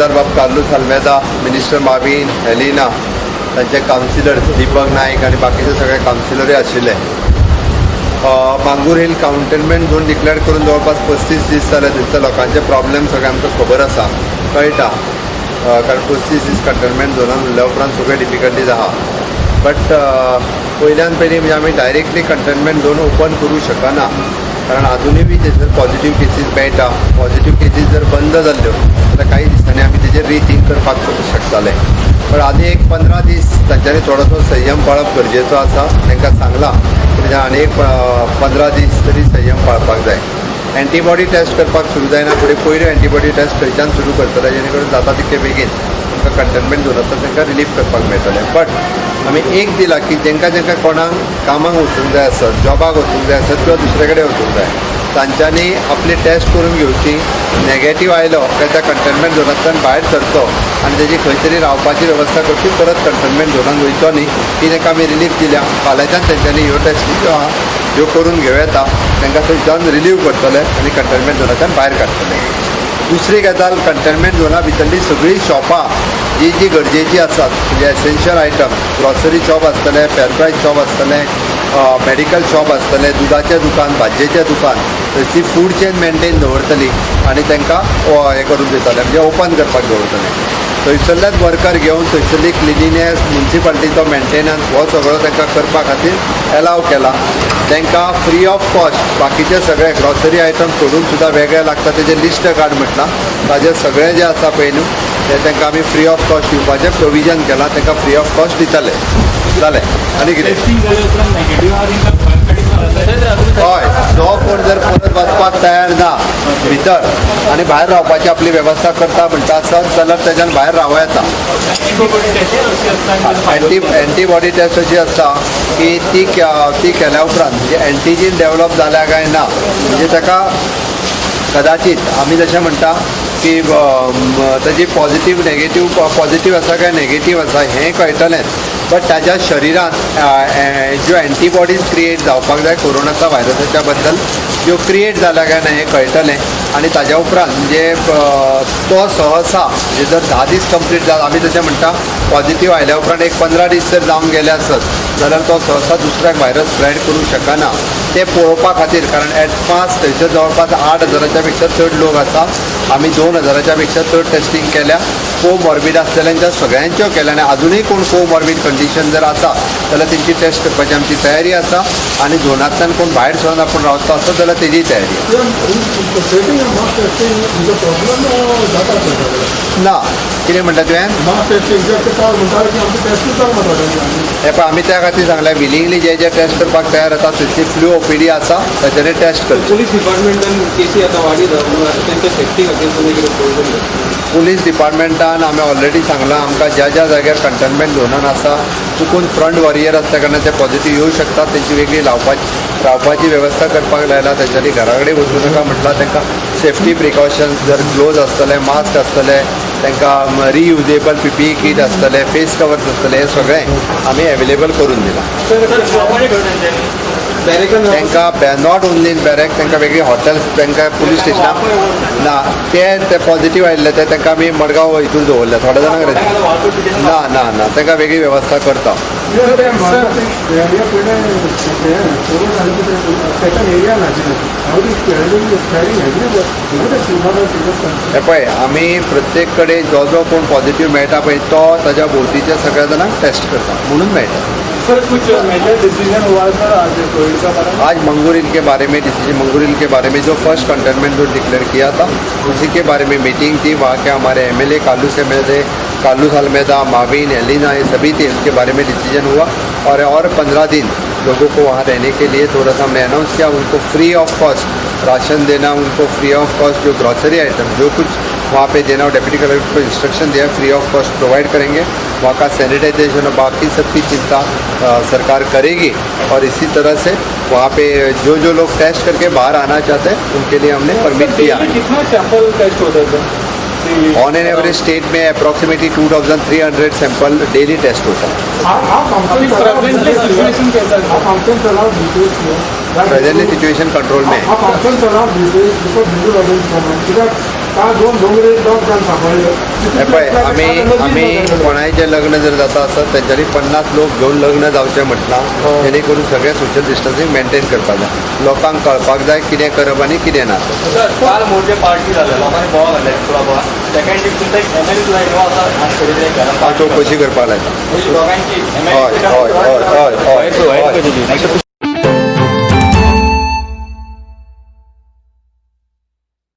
तहसीलदार बाब Carlos अल्मेदा, minister Mauvin, Elina, तांचे councillor Deepak Naik आणि बाकीचे सगळे कावन्सिलरय आशिल्ले. मांगूर हिल कंटेनमेंट झोन डिक्लेअर करून जवळपास 35 दीस जाले. थंयच्या लोकांचे प्रॉब्लेम सगळे आमकां खबर आसा, कळटा, कारण 35 दीस कंटेनमेंट झोनान उरल्या उपरांत सगळे डिफिकल्टीज आहा. बट पयल्यान पयलीं म्हणजे आमी डायरेक्टली कंटेनमेंट झोन ओपन करूं शकना, कारण अजुनूय बी तेजर पॉझिटिव्ह केसीस मेळटा. पॉझिटिव्ह केसीस जर बंद जाल्ल्यो जाल्यार काही दिसांनी आमी तेजेर रिथिंक करपाक शकताले. पण आनी एक 15 दीस तांच्यांनी थोडोसो संयम पाळप गरजेचो आसा. तांकां सांगलां की आनी एक 15 दीस तरी संयम पाळपाक जाय. एंटीबॉडी टेस्ट करपाक सुरू जायना फुडें पयल्यो एंटीबॉडी टेस्ट खंयच्यान सुरू करतले, जेणे करून जाता तितके बेगीन तांकां कंटेनमेंट झोन आसा तांकां रिलीफ करपाक मेळटलें. बट आमी एक दिला की जेंकां कोणाक कामाक वचूंक जाय आसत, जॉबाक वचूंक जाय आसत किंवा दुसरे कडेन वचूंक जाय, तांच्यांनी आपली टेस्ट करून घेवची. नेगेटीव आयलो काय त्या कंटेनमेंट झोनांतल्यान भायर सरचो आनी तेजी खंय तरी रावपाची वेवस्था करची. परत कंटेनमेंट झोनाक वयचो न्ही. ती तांकां आमी रिलीफ दिल्या. फाल्यांच्यान तेंच्यांनी ह्यो टेस्टी ज्यो आहा ह्यो करून घेवं येता. तांकां थंयच्यान रिलीव करतले आनी कंटेनमेंट झोनांतल्यान भायर काडटले. दुसरी गजाल, कंटेनमेंट झोना भितरली सगळीं शॉपां जी गरजेची आसात, म्हणजे एसेन्शियल आयटम, ग्रॉसरी शॉप आसतले, फेर प्रायस शॉप आसतले, मेडिकल शॉप आसतले, दुधाचें दुकान, भाजयेचें दुकान, थंयची फूड चेन मेंटेन दवरतली आनी तांकां हें करून दितले, म्हणजे ओपन करपाक दवरतले. थंयसरलेच वर्कर घेवन थंयसरली क्लिनिनेस, म्युन्सिपाल्टीचो मेंटेनन्स हो सगळो तांकां करपा खातीर एलाव केला. तांकां फ्री ऑफ कॉस्ट बाकीचे सगळे ग्रॉसरी आयटम सोडून सुद्दां वेगळे लागता तेजें लिस्ट काड म्हटलां. ताजें सगळें जें आसा पळय न्हू तें तांकां आमी फ्री ऑफ कॉस्ट दिवपाचें प्रोविजन केलां. तांकां फ्री ऑफ कॉस्ट दितले. जालें. आनी कितें हय, जो कोण जर परत वचपाक तयार ना भितर आनी भायर रावपाची आपली वेवस्था करता म्हणटा आसत जाल्यार तेज्यान भायर रावं येता. एंटीबॉडी टेस्ट अशी आसता की ती केल्या उपरांत म्हणजे एंटीजीन डेव्हलप जाल्या काय ना, म्हणजे ताका कदाचित आमी जशें म्हणटा की ताजी पॉझिटिव्ह नेगेटीव्ह, पॉझिटिव्ह आसा काय नेगेटीव्ह आसा हें कळटलें. बट ताज्या शरिरांत ज्यो एंटीबॉडीज क्रिएट जावपाक जाय कोरोनाच्या व्हायरसाच्या बद्दल ज्यो क्रिएट जाल्या काय ना हें कळटलें. आनी ताज्या उपरांत म्हणजे तो सहसा म्हणजे जर 10 दीस कंप्लीट जाता, आमी तशें म्हणटा पॉझिटिव्ह आयल्या उपरांत एक 15 दीस जर जावन गेले आसत जाल्यार तो सहसा दुसऱ्याक व्हायरस स्प्रेड करूंक शकना. ते पळोवपा खातीर, कारण एडवान्स थंयसर जवळपास 8,000च्या पेक्षा चड लोक आसा. आमी 2,000च्या पेक्षा चड टेस्टिंग केल्या. कोमॉर्बीड आसलेल्यांच्या सगळ्यांच्यो केल्या आनी अजुनूय कोण कोमॉर्बीड कंडिशन जर आसा जाल्यार तेंची टेस्ट करपाची आमची तयारी आसा. आनी झोनांतल्यान कोण भायर सरून आपूण रावता आसत जाल्यार तेजी तयारी ना. कितें म्हणटा तुवें? हे पळय आमी त्या खातीर सांगलें विलिंगली जे टेस्ट करपाक तयार आसा थंयची फ्लू ओपीडी आसा ताचेर टेस्ट करची. पुलीस डिपार्टमेंटान केसी आतां वाडीत तेंच्या सेफ्टी खातीर तुमी कितें पळयलें? पुलीस डिपार्टमेंटान आमी ऑलरेडी सांगलां आमकां ज्या ज्या जाग्यार कंटेनमेंट झोनान आसा चुकून फ्रंट वॉरियर आसता कारणान ते पॉझिटिव्ह येवं शकतात. तेंची वेगळी रावपाची वेवस्था करपाक लायला. तेंच्यांनी घरा कडेन वचूं नाका म्हटलां. तांकां सेफ्टी प्रिकॉशन्स जर ग्लोव्ज आसतले, मास्क आसतले, तांकां रियुजेबल PPE कीट आसतले, फेस कवर्स आसतले, हे सगळें आमी एवेलेबल करून दिलां. तांकां नॉट ओन्ली इन बॅरेक, तांकां वेगळी हॉटेल्स, तांकां पुलीस स्टेशनाक ना ते पॉझिटिव्ह आयिल्ले ते तांकां आमी मडगांव हितून दवरले. थोड्या जाणांक ना ना ना तांकां वेगळी वेवस्था करता. हे पळय आमी प्रत्येक कडेन जो कोण पॉझिटिव्ह मेळटा पळय तो ताज्या भोंवतीच्या सगळ्या जाणांक टेस्ट करता म्हणून मेळटा. आज मंगूर हिल के बारे में डिसीजन, मंगूर हिल के बारे में जो फर्स्ट कंटेनमेंट जोन डिक्लेयर किया था उसी के बारे में मीटिंग थी. वहाँ के हमारे MLA कार्लोस अल्मेदा, माविन, एलिना, ये सभी थे. उसके बारे में डिसीजन हुआ और 15 दिन लोगों को वहाँ रहने के लिए थोड़ा सा हमने अनाउंस किया. उनको फ्री ऑफ कॉस्ट राशन देना, उनको फ्री ऑफ कॉस्ट जो ग्रॉसरी आइटम जो कुछ वहाँ पे देना, और डेप्यूटी कलेक्टर को इंस्ट्रक्शन दिया फ्री ऑफ कॉस्ट प्रोवाइड करेंगे. वहाँ का सैनिटाइजेशन और बाकी सबकी चिंता सरकार करेगी. और इसी तरह से वहाँ पे जो लोग टेस्ट करके बाहर आना चाहते हैं उनके लिए हमने परमिट दिया. कितना सैंपल टेस्ट होता है? ऑन एन एवरेज स्टेट में अप्रॉक्सीमेटली 2300 सैंपल डेली टेस्ट होता है. प्रेजेंटली सिचुएशन कंट्रोल में है. हे पळय आम्ही कोणाय जे लग्न जर जाता आसत तेंच्यांनी 50 लोक घेवन लग्न जावचें म्हटलां जेणे करून सगळें सोशल डिस्टन्सिंग मेंटेन करपाक जाय लोकांक कळपाक जाय कितें करप आनी कितें ना सर काल मोठे पार्टी झाले लोकांनी बोवा घातले बाबा सेकंड डे तुमचा एक एमएलए सुद्धा येवा असा आज कधीतरी घरात चवकशी करपाक लायता दोघांची हय हय हय हय हय